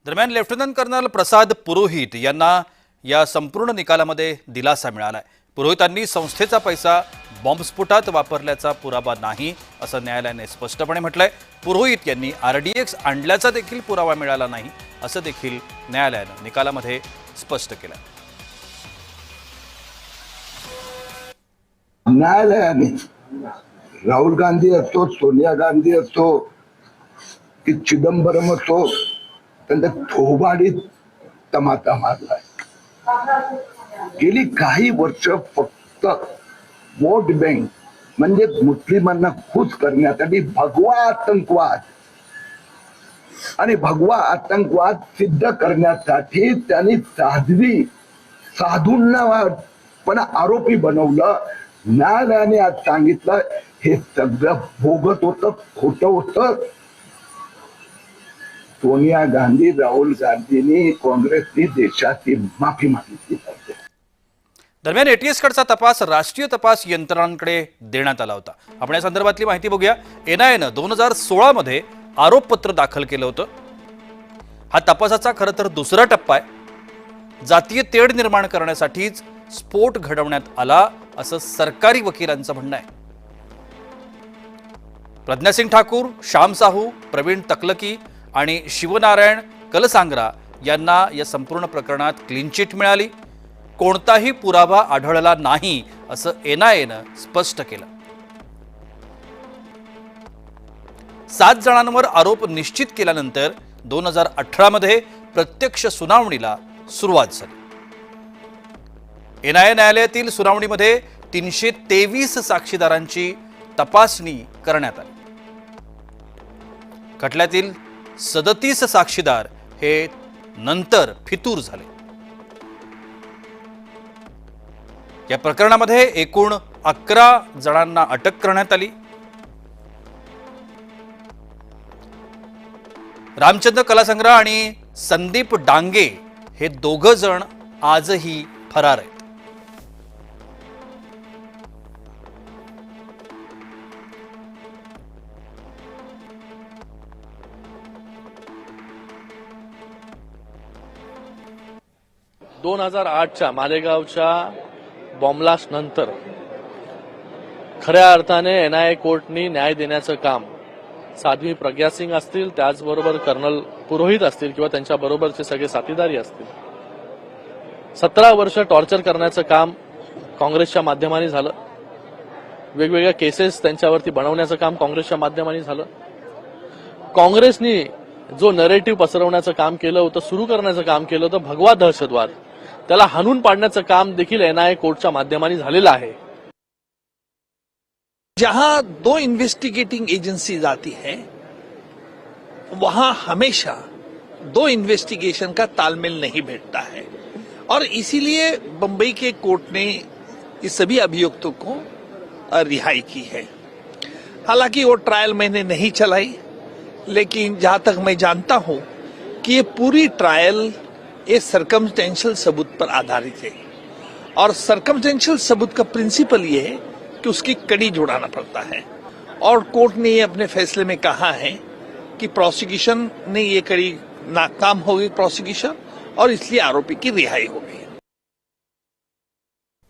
दरम्यान lieutenant colonel Prasad Purohit यांना या संपूर्ण निकालामध्ये दिलासा मिळालाय। पुरोहितांनी संस्थेचा पैसा बॉम्बस्फोटात वापरल्याचा पुरावा नाही असं न्यायालयाने स्पष्टपणे म्हटलंय। पुरोहित यांनी आरडीएक्स आणल्याचा देखील पुरावा मिळाला नाही असं देखील न्यायालयाने निकालामध्ये स्पष्ट केलं। न्यायालयाने राहुल गांधी असो, सोनिया गांधी असो की चिदंबरम असो, त्यांना थोबाडीत तमाटा मारलाय। गेली काही वर्ष फक्त वोट बँक म्हणजे मुस्लिमांना खुश करण्यासाठी भगवा आतंकवाद आणि भगवा आतंकवाद सिद्ध करण्यासाठी त्यांनी साधूंना पण आरोपी बनवलं। न्यायालयाने आज सांगितलं हे सगळं भोगत होतं, खोटं होतं। सोनिया गांधी, राहुल गांधींनी, काँग्रेसनी देशाची माफी मागितली पाहिजे। दरम्यान एटीएस कडचा तपास राष्ट्रीय तपास यंत्रणांकडे देण्यात आला होता। आपण या संदर्भातली माहिती बघूया। एनआयएनं 2016 मध्ये आरोपपत्र दाखल केलं होतं। हा तपासाचा खरं तर दुसरा टप्पा आहे। जातीय तेढ निर्माण करण्यासाठीच स्फोट घडवण्यात आला असं सरकारी वकिलांचं म्हणणं आहे। प्रज्ञासिंग ठाकूर, श्याम साहू, प्रवीण तकलकी आणि शिवनारायण कलसांगरा यांना या संपूर्ण प्रकरणात क्लीन चिट मिळाली। कोणताही पुरावा आढळला नाही असं एनआयएनं स्पष्ट केलं। 7 जणांवर आरोप निश्चित केल्यानंतर 2018 मध्ये प्रत्यक्ष सुनावणीला सुरुवात झाली। एनआयए न्यायालयातील सुनावणीमध्ये 323 साक्षीदारांची तपासणी करण्यात आली। खटल्यातील 37 साक्षीदार हे नंतर फितूर झाले। या प्रकरणामध्ये एकूण 11 जणांना अटक करण्यात आली। रामचंद्र कलासंग्रा आणि संदीप डांगे हे दोघं जण आजही फरार आहेत। दोन 2008च्या मालेगावच्या बॉम्बलास्ट नंतर खऱ्या अर्थाने एनआयए कोर्टनी न्याय देण्याचं काम साध्वी प्रज्ञा सिंग असतील, त्याचबरोबर कर्नल पुरोहित असतील किंवा त्यांच्या बरोबरचे सगळे साथीदारी असतील, 17 वर्ष टॉर्चर करण्याचं काम काँग्रेसच्या माध्यमाने झालं। वेगवेगळ्या केसेस त्यांच्यावरती बनवण्याचं काम काँग्रेसच्या माध्यमाने झालं। काँग्रेसनी जो नरेटिव्ह पसरवण्याचं काम केलं होतं, सुरू करण्याचं काम केलं होतं, भगवा दहशतवाद, त्याला हाणून पाडण्याचं काम देखील एनआयए कोर्टच्या माध्यमाने झालेलं आहे। जहां 2 इन्वेस्टिगेटिंग एजेंसीज आती है वहां हमेशा 2 इन्वेस्टिगेशन का तालमेल नहीं बैठता है और इसीलिए बंबई के कोर्ट ने इस सभी अभियुक्तों को रिहाई की है। हालांकि वो ट्रायल मैंने नहीं चलाई, लेकिन जहां तक मैं जानता हूं कि ये पूरी ट्रायल ये सर्कमस्टेंशियल सबूत पर आधारित है और सर्कमस्टेंशियल सबूत का प्रिंसिपल ये है कि उसकी कड़ी जुड़ाना पड़ता है और कोर्ट ने ये अपने फैसले में कहा है कि प्रोसिक्यूशन ने ये कड़ी नाकाम हो गई प्रोसिक्यूशन और इसलिए आरोपी की रिहाई हो गई।